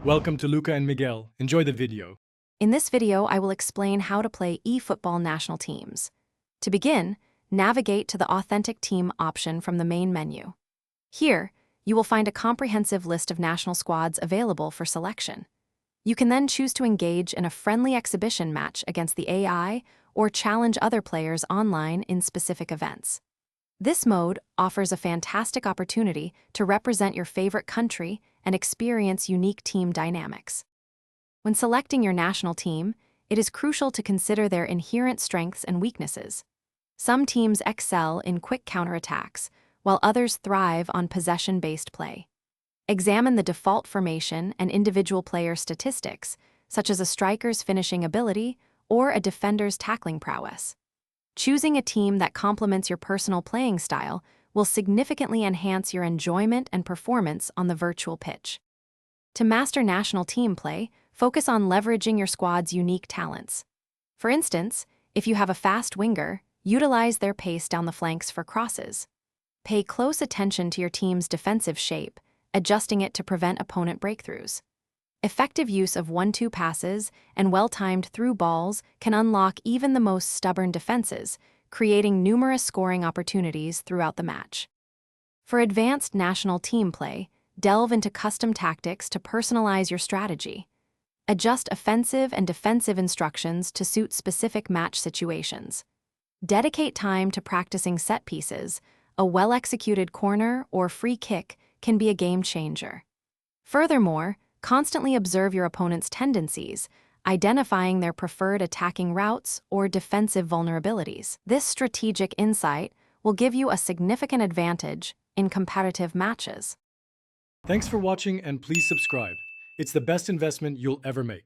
Welcome to Luca and Miguel. Enjoy the video. In this video, I will explain how to play eFootball National Teams. To begin, navigate to the Authentic Team option from the main menu. Here, you will find a comprehensive list of national squads available for selection. You can then choose to engage in a friendly exhibition match against the AI or challenge other players online in specific events. This mode offers a fantastic opportunity to represent your favorite country and experience unique team dynamics. When selecting your national team, it is crucial to consider their inherent strengths and weaknesses. Some teams excel in quick counterattacks, while others thrive on possession-based play. Examine the default formation and individual player statistics, such as a striker's finishing ability or a defender's tackling prowess. Choosing a team that complements your personal playing style will significantly enhance your enjoyment and performance on the virtual pitch. To master national team play, focus on leveraging your squad's unique talents. For instance, if you have a fast winger, utilize their pace down the flanks for crosses. Pay close attention to your team's defensive shape, adjusting it to prevent opponent breakthroughs. Effective use of 1-2 passes and well-timed through balls can unlock even the most stubborn defenses, creating numerous scoring opportunities throughout the match. For advanced national team play, delve into custom tactics to personalize your strategy. Adjust offensive and defensive instructions to suit specific match situations. Dedicate time to practicing set pieces. A well-executed corner or free kick can be a game changer. Furthermore, constantly observe your opponent's tendencies, identifying their preferred attacking routes or defensive vulnerabilities. This strategic insight will give you a significant advantage in competitive matches. Thanks for watching and please subscribe. It's the best investment you'll ever make.